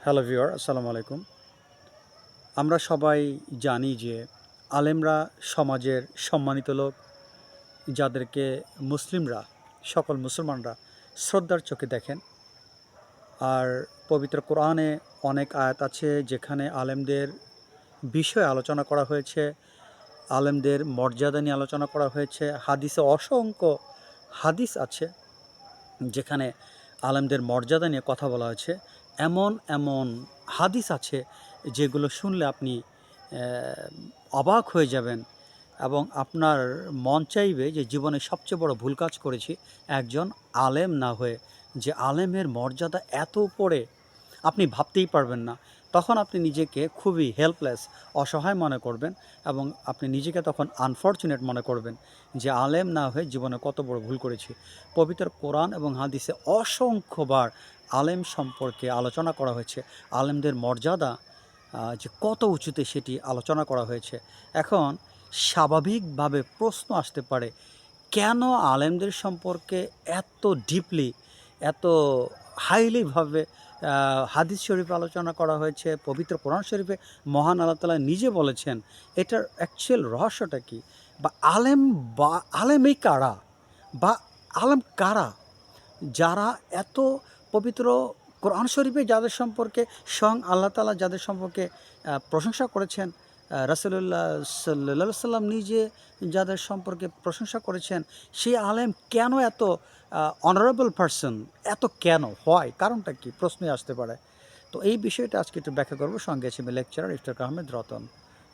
Hello viewer, আসসালামু আলাইকুম। আমরা সবাই জানি যে আলেমরা সমাজের সম্মানিত লোক, যাদেরকে মুসলিমরা, সকল মুসলমানরা শ্রদ্ধার চোখে দেখেন। আর পবিত্র কোরআনে অনেক আয়াত আছে যেখানে আলেমদের বিষয়ে আলোচনা করা হয়েছে, আলেমদের মর্যাদা নিয়ে আলোচনা করা হয়েছে। হাদিসে অসংখ্য হাদিস আছে যেখানে আলেমদের মর্যাদা নিয়ে কথা বলা হয়েছে। এমন এমন হাদিস আছে যেগুলো শুনলে আপনি অবাক হয়ে যাবেন এবং আপনার মন চাইবে যে জীবনে সবচেয়ে বড় ভুল কাজ করেছি একজন আলেম না হয়ে। যে আলেমের মর্যাদা এত উপরে আপনি ভাবতেই পারবেন না। তখন আপনি নিজেকে খুবই হেল্পলেস, অসহায় মনে করবেন এবং আপনি নিজেকে তখন আনফর্চুনেট মনে করবেন যে আলেম না হয়ে জীবনে কত বড় ভুল করেছি। পবিত্র কোরআন এবং হাদিসে অসংখ্যবার আলেম সম্পর্কে আলোচনা করা হয়েছে। আলেমদের মর্যাদা যে কত উঁচুতে সেটি আলোচনা করা হয়েছে। এখন স্বাভাবিকভাবে প্রশ্ন আসতে পারে, কেন আলেমদের সম্পর্কে এত ডিপলি, এত হাইলিভাবে হাদিস শরীফে আলোচনা করা হয়েছে, পবিত্র কোরআন শরীফে মহান আল্লাহ তাআলা নিজে বলেছেন। এটার অ্যাকচুয়াল রহস্যটা কী? বা আলেম বা আলেমই কারা? বা আলেম কারা যারা এত পবিত্র কোরআন শরীফে যাদের সম্পর্কে স্বয়ং আল্লাহ তাআলা যাদের সম্পর্কে প্রশংসা করেছেন, রাসূলুল্লাহ সাল্লাল্লাহু সাল্লাম নিজে যাদের সম্পর্কে প্রশংসা করেছেন, সেই আলেম কেন এত অনারেবল পারসন? এত কেন হয়? কারণটা কি? প্রশ্নই আসতে পারে। তো এই বিষয়টা আজকে একটু ব্যাখ্যা করব। সঙ্গে আছে আমি লেকচারার ইফতেখার আহমেদ রতন।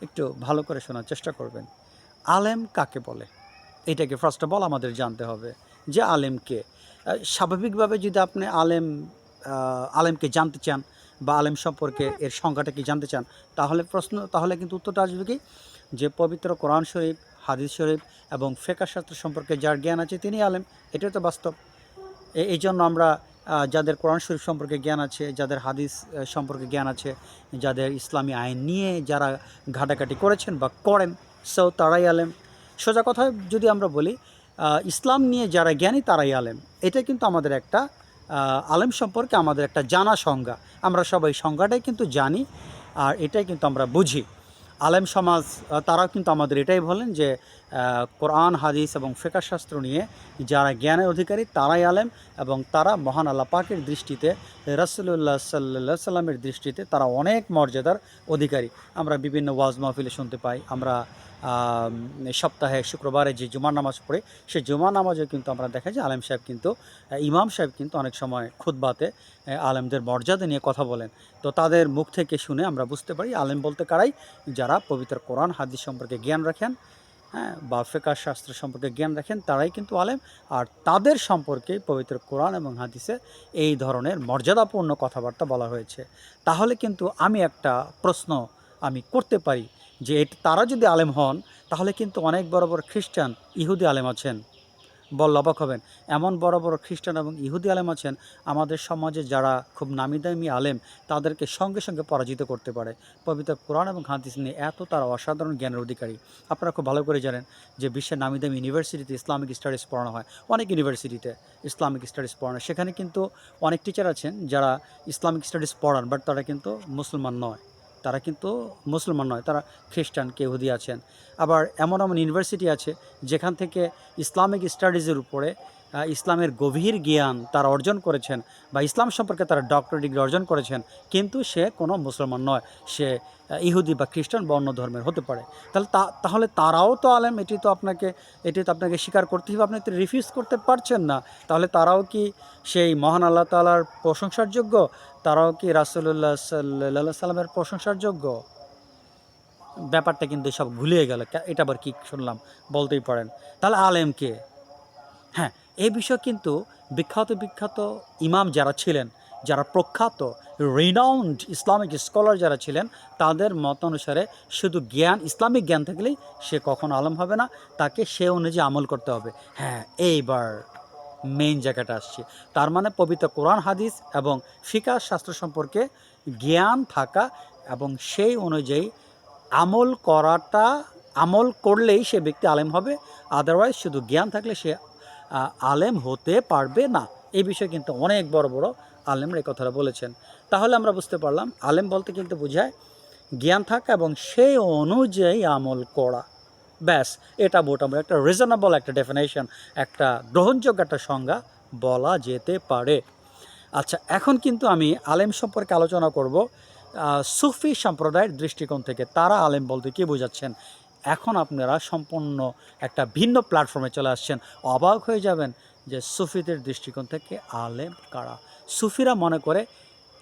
একটু ভালো করে শোনার চেষ্টা করবেন। আলেম কাকে বলে? এটাকে ফার্স্ট অফ অল আমাদের জানতে হবে যে আলেম কে। স্বাভাবিকভাবে যদি আপনি আলেমকে জানতে চান বা আলেম সম্পর্কে এর সংজ্ঞাটা কি জানতে চান, তাহলে কিন্তু উত্তরটা আসবে কি, যে পবিত্র কোরআন শরীফ, হাদিস শরীফ এবং ফিকহ শাস্ত্র সম্পর্কে যার জ্ঞান আছে তিনি আলেম। এটাই তো বাস্তব। এই জন্য আমরা যাদের কোরআন শরীফ সম্পর্কে জ্ঞান আছে, যাদের হাদিস সম্পর্কে জ্ঞান আছে, যাদের ইসলামী আইন নিয়ে যারা ঘাটাঘাটি করেছেন বা করেন, তারাই আলেম। সোজা কথায় যদি আমরা বলি, ইসলাম নিয়ে যারা জ্ঞানী তারাই আলেম। এটা কিন্তু আমাদের একটা আলেম সম্পর্কে আমাদের একটা জানা সংজ্ঞা। আমরা সবাই সংজ্ঞাটাই কিন্তু জানি, আর এটাই কিন্তু আমরা বুঝি। আলেম সমাজ তারাও কিন্তু আমাদের এটাই বলেন যে কোরআন, হাদিস এবং ফিকহ শাস্ত্র নিয়ে যারা জ্ঞানের অধিকারী তারাই আলেম, এবং তারা মহান আল্লাহ পাকের দৃষ্টিতে, রাসূলুল্লাহ সাল্লাল্লাহু সাল্লামের দৃষ্টিতে তারা অনেক মর্যাদার অধিকারী। আমরা বিভিন্ন ওয়াজ মাহফিলে শুনতে পাই। আমরা সপ্তাহে শুক্রবারে যে জুমার নামাজ পড়ি, সেই জুমার নামাজেও কিন্তু আমরা দেখা যায় আলেম সাহেব কিন্তু, ইমাম সাহেব কিন্তু অনেক সময় খুতবাতে আলেমদের মর্যাদা নিয়ে কথা বলেন। তো তাদের মুখ থেকে শুনে আমরা বুঝতে পারি আলেম বলতে কারাই? যারা পবিত্র কোরআন হাদিস সম্পর্কে জ্ঞান রাখেন, হ্যাঁ, বা ফিকহ শাস্ত্র সম্পর্কে জ্ঞান রাখেন, তারাই কিন্তু আলেম। আর তাদের সম্পর্কে পবিত্র কোরআন এবং হাদিসে এই ধরনের মর্যাদাপূর্ণ কথাবার্তা বলা হয়েছে। তাহলে কিন্তু আমি একটা প্রশ্ন আমি করতে পারি যে তারা যদি আলেম হন, তাহলে কিন্তু অনেক বড় বড় খ্রিস্টান, ইহুদি আলেম আছেন। বললে অবাক হবেন। এমন বড় বড় খ্রিস্টান এবং ইহুদি আলেম আছেন, আমাদের সমাজে যারা খুব নামি দামি আলেম তাদেরকে সঙ্গে সঙ্গে পরাজিত করতে পারে। পবিত্র কোরআন এবং হাদিস নিয়ে এত তারা অসাধারণ জ্ঞানের অধিকারী। আপনারা খুব ভালো করে জানেন যে বিশ্বের নামি দামি ইউনিভার্সিটিতে ইসলামিক স্টাডিজ পড়ানো হয়। অনেক ইউনিভার্সিটিতে ইসলামিক স্টাডিজ পড়ানো, সেখানে কিন্তু অনেক টিচার আছেন যারা ইসলামিক স্টাডিজ পড়ান, বাট তারা কিন্তু মুসলমান নয়। তারা খ্রিস্টান, কে ইহুদি আছেন। আবার এমন এমন ইউনিভার্সিটি আছে যেখান থেকে ইসলামিক স্টাডিজের উপরে ইসলামের গভীর জ্ঞান তারা অর্জন করেছেন, বা ইসলাম সম্পর্কে তারা ডক্টরেট ডিগ্রি অর্জন করেছেন, কিন্তু সে কোনো মুসলমান নয়, সে ইহুদি বা খ্রিস্টান বা অন্য ধর্মের হতে পারে। তাহলে তারাও তো আলেম। এটি তো আপনাকে স্বীকার করতেই হবে, আপনি তো রিফিউজ করতে পারছেন না। তাহলে তারাও কি সেই মহান আল্লাহ তাআলার প্রশংসার যোগ্য? তারাও কি রাসূলুল্লাহ সাল্লাল্লাহু সাল্লামের প্রশংসার যোগ্য? ব্যাপারটা কিন্তু সব ভুলিয়ে গেল। এটা আবার কি শুনলাম? বলতেই পারেন। তাহলে আলেম কে? হ্যাঁ, এই বিষয়ে কিন্তু বিখ্যাত বিখ্যাত ইমাম যারা ছিলেন, যারা প্রখ্যাত রিনাউন্ড ইসলামিক স্কলার যারা ছিলেন, তাদের মত অনুসারে শুধু জ্ঞান, ইসলামিক জ্ঞান থাকলেই সে কখনো আলেম হবে না। তাকে সে অনুযায়ী আমল করতে হবে। হ্যাঁ, এইবার মেইন জায়গাটা আসছে। তার মানে পবিত্র কোরআন হাদিস এবং ফিকহ শাস্ত্র সম্পর্কে জ্ঞান থাকা এবং সেই অনুযায়ী আমল করলেই সে ব্যক্তি আলেম হবে। আদারওয়াইজ শুধু জ্ঞান থাকলে সে আলেম হতে পারবে না। এই বিষয়ে কিন্তু অনেক বড় বড় আলেমরা এই কথাটা বলেছেন। তাহলে আমরা বুঝতে পারলাম আলেম বলতে কিন্তু বোঝায় জ্ঞান থাকা এবং সেই অনুযায়ী আমল করা। ব্যাস, এটা মোটামুটি একটা রিজনেবল একটা ডেফিনেশন, একটা গ্রহণযোগ্য একটা সংজ্ঞা বলা যেতে পারে। আচ্ছা, এখন কিন্তু আমি আলেম সম্পর্কে আলোচনা করব সুফি সম্প্রদায়ের দৃষ্টিকোণ থেকে। তারা আলেম বলতে কী বোঝাচ্ছেন। এখন আপনারা সম্পূর্ণ একটা ভিন্ন প্ল্যাটফর্মে চলে আসছেন। অবাক হয়ে যাবেন যে সুফিদের দৃষ্টিকোণ থেকে আলেম কারা। সুফিরা মনে করে,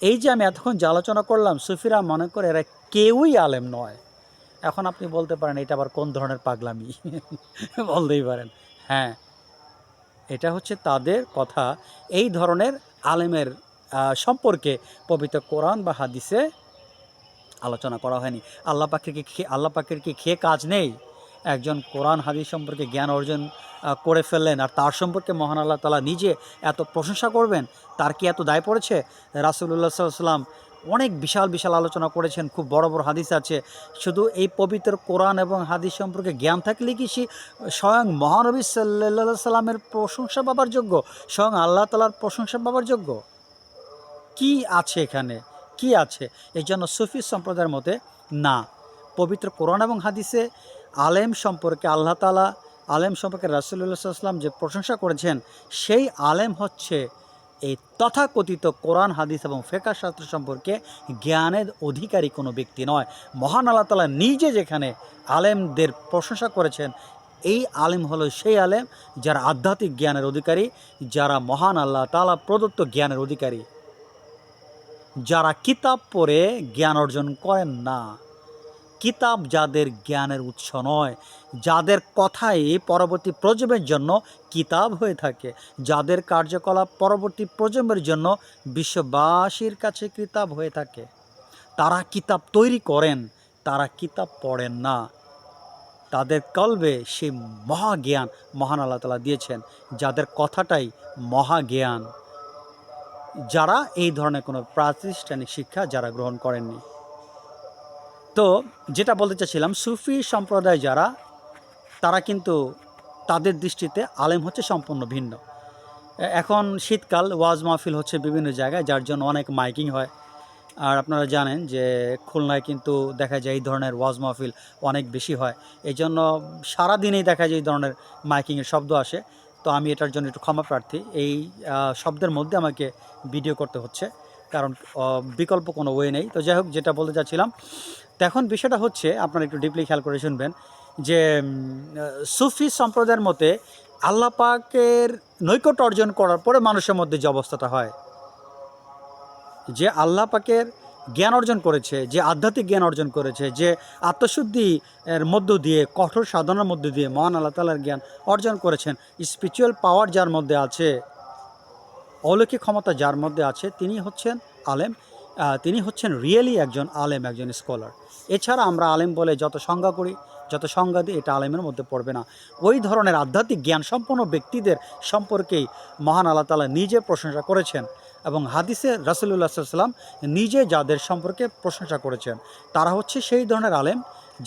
এই যে আমি এতক্ষণ যে আলোচনা করলাম, সুফিরা মনে করে এরা কেউই আলেম নয়। এখন আপনি বলতে পারেন এটা আবার কোন ধরনের পাগলামি বলতেই পারেন। হ্যাঁ, এটা হচ্ছে তাদের কথা। এই ধরনের আলেমের সম্পর্কে পবিত্র কোরআন বা হাদিসে আলোচনা করা হয়নি। আল্লাহ পাকের কি খেয়ে কাজ নেই? একজন কোরআন হাদিস সম্পর্কে জ্ঞান অর্জন করে ফেললেন, আর তার সম্পর্কে মহান আল্লাহ তাআলা নিজে এত প্রশংসা করবেন, তার কি এত দায় পড়েছে? রাসূলুল্লাহ সাল্লাল্লাহু আলাইহি ওয়াসাল্লাম অনেক বিশাল বিশাল আলোচনা করেছেন, খুব বড় বড় হাদিস আছে। শুধু এই পবিত্র কোরআন এবং হাদিস সম্পর্কে জ্ঞান থাকলে কি স্বয়ং মহানবী সাল্লাল্লাহু আলাইহি সাল্লামের প্রশংসা পাবার যোগ্য? স্বয়ং আল্লাহ তাআলার প্রশংসা পাবার যোগ্য? কি আছে এখানে? কি আছে? এই জন্য সুফি সম্প্রদায়ের মতে না, পবিত্র কোরআন এবং হাদিসে আলেম সম্পর্কে আল্লাহ তাআলা, আলেম সম্পর্কে রাসূলুল্লাহ সাল্লাল্লাহু আলাইহি ওয়াসাল্লাম যে প্রশংসা করেছেন, সেই আলেম হচ্ছে এই তথাকথিত কোরআন হাদিস এবং ফিকহ শাস্ত্র সম্পর্কে জ্ঞানের অধিকারী কোনো ব্যক্তি নয়। মহান আল্লাহ তাআলা নিজে যেখানে আলেমদের প্রশংসা করেছেন, এই আলেম হলো সেই আলেম যারা আধ্যাত্মিক জ্ঞানের অধিকারী, যারা মহান আল্লাহ তাআলা প্রদত্ত জ্ঞানের অধিকারী, যারা কিতাব পড়ে জ্ঞান অর্জন করেন না, কিতাব যাদের জ্ঞানের উৎস নয়, যাদের কথাই পরবর্তী প্রজন্মের জন্য কিতাব হয়ে থাকে, যাদের কার্যকলাপ পরবর্তী প্রজন্মের জন্য বিশ্ববাসীর কাছে কিতাব হয়ে থাকে, তারা কিতাব তৈরি করেন, তারা কিতাব পড়েন না। তাদের কলবে সেই মহাজ্ঞান মহান আল্লাহ তাআলা দিয়েছেন, যাদের কথাটাই মহাজ্ঞান, যারা এই ধরনের কোনো প্রাতিষ্ঠানিক শিক্ষা যারা গ্রহণ করেননি। তো যেটা বলতে চাচ্ছিলাম, সুফি সম্প্রদায় যারা, তারা কিন্তু তাদের দৃষ্টিতে আলেম হচ্ছে সম্পূর্ণ ভিন্ন। এখন শীতকাল, ওয়াজ মাহফিল হচ্ছে বিভিন্ন জায়গায়, যার জন্য অনেক মাইকিং হয়। আর আপনারা জানেন যে খুলনায় কিন্তু দেখা যায় এই ধরনের ওয়াজ মাহফিল অনেক বেশি হয়। এই জন্য সারাদিনেই দেখা যায় এই ধরনের মাইকিংয়ের শব্দ আসে। তো আমি এটার জন্য একটু ক্ষমা প্রার্থী। এই শব্দের মধ্যে আমাকে ভিডিও করতে হচ্ছে, কারণ বিকল্প কোনো ওয়ে নেই। তো যাই হোক, যেটা বলতে চাচ্ছিলাম, তো এখন বিষয়টা হচ্ছে, আপনারা একটু ডিপলি খেয়াল করে শুনবেন যে সুফি সম্প্রদায়ের মতে আল্লাহ পাকের নৈকট্য অর্জন করার পরে মানুষের মধ্যে যে অবস্থাটা হয়, যে আল্লাহ পাকের জ্ঞান অর্জন করেছে, যে আধ্যাত্মিক জ্ঞান অর্জন করেছে, যে আত্মশুদ্ধি এর মধ্য দিয়ে, কঠোর সাধনার মধ্য দিয়ে মহান আল্লাহ তাআলার জ্ঞান অর্জন করেছেন, স্পিরিচুয়াল পাওয়ার যার মধ্যে আছে, অলৌকিক ক্ষমতা যার মধ্যে আছে, তিনি হচ্ছেন আলেম। তিনি হচ্ছেন রিয়েলি একজন আলেম, একজন স্কলার। এছাড়া আমরা আলেম বলে যত সংজ্ঞা করি, যত সংজ্ঞা দিই, এটা আলেমের মধ্যে পড়বে না। ওই ধরনের আধ্যাত্মিক জ্ঞান সম্পন্ন ব্যক্তিদের সম্পর্কেই মহান আল্লাহ তাআলা নিজে প্রশংসা করেছেন, এবং হাদিসে রাসূলুল্লাহ সাল্লাল্লাহু আলাইহি ওয়াসাল্লাম নিজে যাদের সম্পর্কে প্রশংসা করেছেন, তারা হচ্ছে সেই ধরনের আলেম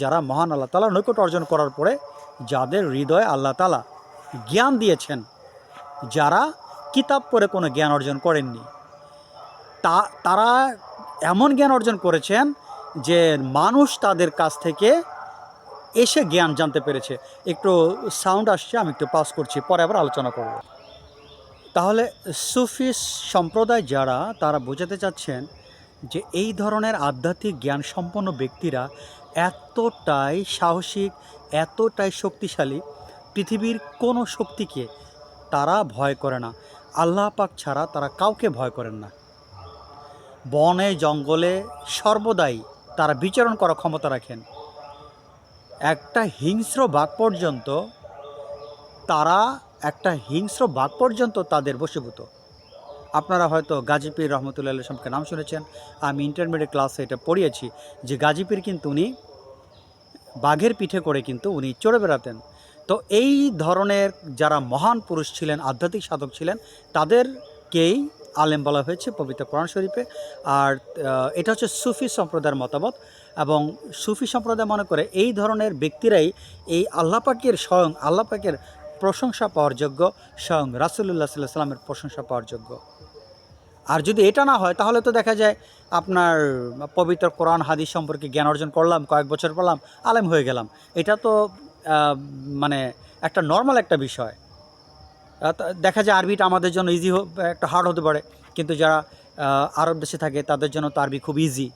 যারা মহান আল্লাহ তাআলার নৈকট্য অর্জন করার পরে যাদের হৃদয়ে আল্লাহ তাআলা জ্ঞান দিয়েছেন, যারা কিতাব পড়ে কোনো জ্ঞান অর্জন করেননি, তারা এমন জ্ঞান অর্জন করেছেন যে মানুষ তাদের কাছ থেকে এসে জ্ঞান জানতে পেরেছে। একটু সাউন্ড আসছে, আমি একটু পাস করছি, পরে আবার আলোচনা করব। তাহলে সুফি সম্প্রদায় যারা, তারা বোঝাতে চাচ্ছেন যে এই ধরনের আধ্যাত্মিক জ্ঞান সম্পন্ন ব্যক্তিরা এতটাই সাহসিক, এতটাই শক্তিশালী, পৃথিবীর কোনো শক্তিকে তারা ভয় করে না। আল্লাহ পাক ছাড়া তারা কাউকে ভয় করেন না। বনে জঙ্গলে সর্বদাই তারা বিচরণ করার ক্ষমতা রাখেন। একটা হিংস্র বাঘ পর্যন্ত তাদের বশীভূত। আপনারা হয়তো গাজী পীর রহমতুল্লাহ আলাইহি সম্পর্কে নাম শুনেছেন। আমি ইন্টারমিডিয়েট ক্লাসে এটা পড়িয়েছি যে গাজী পীর কিন্তু উনি বাঘের পিঠে করে কিন্তু উনি চড়ে বেড়াতেন। তো এই ধরনের যারা মহান পুরুষ ছিলেন, আধ্যাত্মিক সাধক ছিলেন, তাদেরকেই আলেম বলা হয়েছে পবিত্র কোরআন শরীফে। আর এটা হচ্ছে সুফি সম্প্রদায়ের মতামত, এবং সুফি সম্প্রদায় মনে করে এই ধরনের ব্যক্তিরাই এই আল্লাহ পাকের, স্বয়ং আল্লাহ পাকের প্রশংসা পাওয়ার যোগ্য, স্বয়ং রাসূলুল্লাহ সাল্লাল্লাহু আলাইহি ওয়াসাল্লামের প্রশংসা পাওয়ার যোগ্য। আর যদি এটা না হয় তাহলে তো দেখা যায় আপনার পবিত্র কোরআন হাদিস সম্পর্কে জ্ঞান অর্জন করলাম, কয়েক বছর পড়লাম, আলেম হয়ে গেলাম। এটা তো মানে একটা নর্মাল একটা বিষয়। দেখা যায় আরবিটা আমাদের জন্য ইজি একটা হার্ড হতে পারে, কিন্তু যারা আরব দেশে থাকে তাদের জন্য তো আরবি খুব ইজি।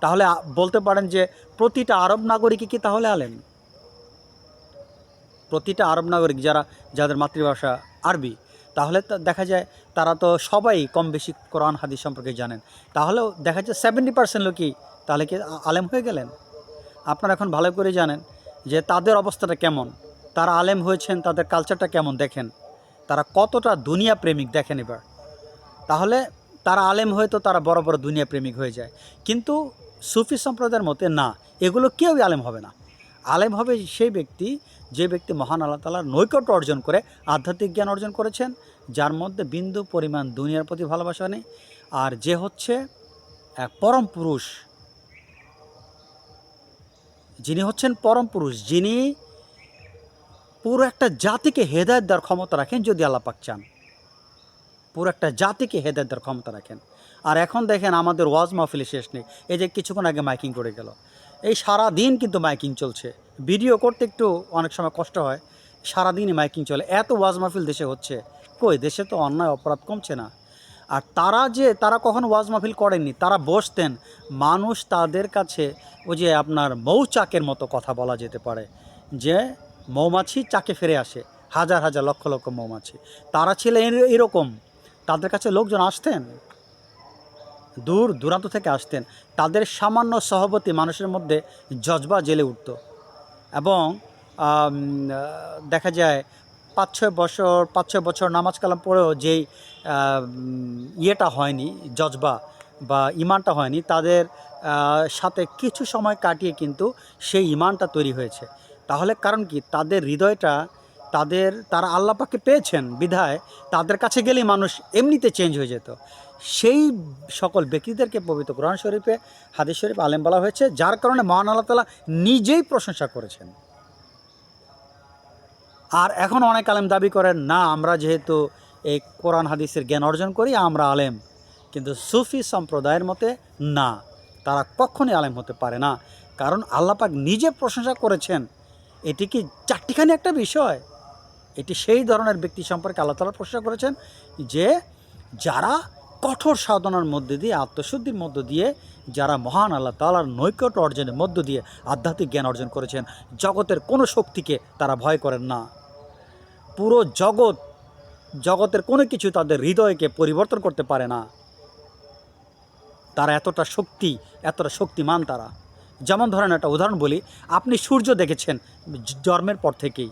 তাহলে বলতে পারেন যে প্রতিটা আরব নাগরিকই কি তাহলে আলেম? প্রতিটা আরব নাগরিক যাদের মাতৃভাষা আরবি, তাহলে দেখা যায় তারা তো সবাই কম বেশি কোরআন হাদিস সম্পর্কে জানেন। তাহলেও দেখা যায় 70% লোকই তাহলে কি আলেম হয়ে গেলেন? আপনারা এখন ভালো করে জানেন যে তাদের অবস্থাটা কেমন, তারা আলেম হয়েছেন, তাদের কালচারটা কেমন দেখেন, তারা কতটা দুনিয়া প্রেমিক দেখেন এবার। তাহলে তারা আলেম হয়ে তো তারা বড় বড় দুনিয়া প্রেমিক হয়ে যায়। কিন্তু সুফি সম্প্রদায়ের মতে না, এগুলো কেউই আলেম হবে না। আলেম হবে সেই ব্যক্তি যে ব্যক্তি মহান আল্লাহ তাআলার নৈকট্য অর্জন করে আধ্যাত্মিক জ্ঞান অর্জন করেছেন, যার মধ্যে বিন্দু পরিমাণ দুনিয়ার প্রতি ভালোবাসা নেই, আর যে হচ্ছে এক পরম পুরুষ, যিনি হচ্ছেন পরম পুরুষ, যিনি পুরো একটা জাতিকে হেদায়েত দেওয়ার ক্ষমতা রাখেন যদি আল্লাহ পাক চান। পুরো একটা জাতিকে হেদায়েত দেওয়ার ক্ষমতা রাখেন। আর এখন দেখেন আমাদের ওয়াজ মাহফিলে শেষ নেই। এই যে কিছুক্ষণ আগে মাইকিং করে গেল, এই সারা দিন কিন্তু মাইকিং চলছে। ভিডিও করতে একটু অনেক সময় কষ্ট হয়, সারাদিনই মাইকিং চলে, এত ওয়াজ মাহফিল দেশে হচ্ছে। কই, দেশে তো অন্যায় অপরাধ কমছে না। আর তারা কখনো ওয়াজ মাহফিল করেননি, তারা বসতেন, মানুষ তাদের কাছে ওই যে আপনার মৌচাকের মতো কথা বলা যেতে পারে, যে মৌমাছি চাকে ফিরে আসে, হাজার হাজার লক্ষ লক্ষ মৌমাছি, তারা ছিলেন এরকম। তাদের কাছে লোকজন আসতেন, দূর দূরান্ত থেকে আসতেন, তাদের সামান্য সহবতী মানুষের মধ্যে জজবা জেলে উঠত। এবং দেখা যায় 5-6 বছর নামাজ কালাম পড়েও যেই ইয়েটা হয়নি, জজবা বা ইমানটা হয়নি, তাদের সাথে কিছু সময় কাটিয়ে কিন্তু সেই ইমানটা তৈরি হয়েছে। তাহলে কারণ কি, তাদের হৃদয়টা, তারা আল্লাহ পাককে পেয়েছেন বিধায় তাদের কাছে গেলেই মানুষ এমনিতে চেঞ্জ হয়ে যেত। সেই সকল ব্যক্তিদেরকে পবিত্র কোরআন শরীফে, হাদিস শরীফ আলেম বলা হয়েছে, যার কারণে মহান আল্লাহ তাআলা নিজেই প্রশংসা করেছেন। আর এখন অনেক আলেম দাবি করেন, না আমরা যেহেতু এই কোরআন হাদিসের জ্ঞান অর্জন করি আমরা আলেম। কিন্তু সুফি সম্প্রদায়ের মতে না, তারা কখনই আলেম হতে পারে না, কারণ আল্লাহ পাক নিজে প্রশংসা করেছেন। এটি কি চারটিখানি একটা বিষয়? এটি সেই ধরনের ব্যক্তি সম্পর্কে আল্লাহ তাআলা প্রশংসা করেছেন যে যারা কঠোর সাধনার মধ্যে দিয়ে, আত্মশুদ্ধির মধ্য দিয়ে, যারা মহান আল্লাহ তাআলার নৈকট্য অর্জনের মধ্য দিয়ে আধ্যাত্মিক জ্ঞান অর্জন করেছেন, জগতের কোনো শক্তিকে তারা ভয় করেন না। পুরো জগতের কোনো কিছু তাদের হৃদয়কে পরিবর্তন করতে পারে না। তারা এতটা শক্তিমান তারা। যেমন ধরেন একটা উদাহরণ বলি, আপনি সূর্য দেখেছেন জন্মের পর থেকেই।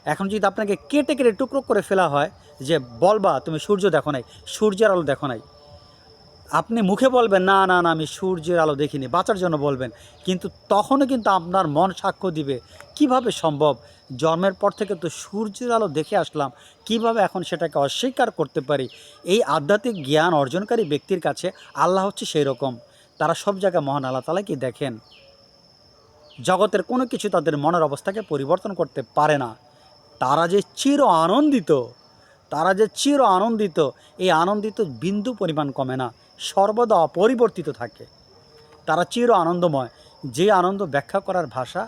এখন যদি আপনাকে কেটে কেটে টুকরো করে ফেলা হয় যে বলবা তুমি সূর্য দেখো নাই, সূর্যের আলো দেখো নাই, আপনি মুখে বলবেন না না না আমি সূর্যের আলো দেখিনি, বাঁচার জন্য বলবেন, কিন্তু তখনও কিন্তু আপনার মন সাক্ষ্য দিবে, কিভাবে সম্ভব, জন্মের পর থেকে তো সূর্যের আলো দেখে আসলাম, কিভাবে এখন সেটাকে অস্বীকার করতে পারি। এই আধ্যাত্মিক জ্ঞান অর্জনকারী ব্যক্তির কাছে আল্লাহ হচ্ছে সেই রকম, তারা সব জায়গায় মহান আল্লাহ তাআলাকে দেখেন। জগতের কোনো কিছু তাদের মনের অবস্থাকে পরিবর্তন করতে পারে না। তারা যে চির আনন্দিত, এই আনন্দিত বিন্দু পরিমাণ কমে না, সর্বদা অপরিবর্তিত থাকে। তারা চির আনন্দময়, যে আনন্দ ব্যাখ্যা করার ভাষা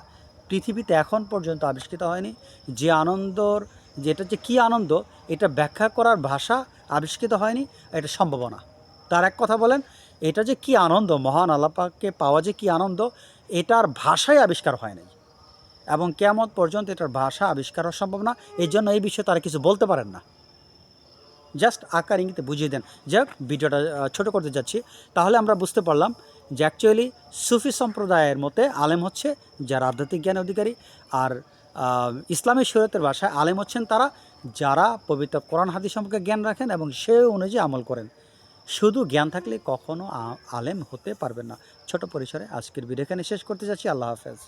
পৃথিবীতে এখন পর্যন্ত আবিষ্কৃত হয়নি। যে আনন্দর, যেটা যে কী আনন্দ, এটা ব্যাখ্যা করার ভাষা আবিষ্কৃত হয়নি, এটা সম্ভাবনা। তার এক কথা বলেন, এটা যে কী আনন্দ, মহান আল্লাহ পাককে পাওয়া যে কী আনন্দ, এটার ভাষাই আবিষ্কার হয় নাই, এবং কিয়ামত পর্যন্ত এটার ভাষা আবিষ্কার হওয়া সম্ভব না। এই জন্য এই বিষয়ে তারা কিছু বলতে পারেন না, জাস্ট আকার ইঙ্গিতে বুঝিয়ে দেন। যাক, ভিডিওটা ছোটো করতে যাচ্ছি। তাহলে আমরা বুঝতে পারলাম যে অ্যাকচুয়ালি সুফি সম্প্রদায়ের মতে আলেম হচ্ছে যারা আধ্যাত্মিক জ্ঞানের অধিকারী, আর ইসলামী শরীয়তের ভাষায় আলেম হচ্ছেন তারা যারা পবিত্র কোরআন হাদিস সম্পর্কে জ্ঞান রাখেন এবং সে অনুযায়ী আমল করেন। শুধু জ্ঞান থাকলে কখনো আলেম হতে পারবেন না। ছোট পরিসরে আজকের ভিডিও এখানে শেষ করতে যাচ্ছি। আল্লাহ হাফেজ।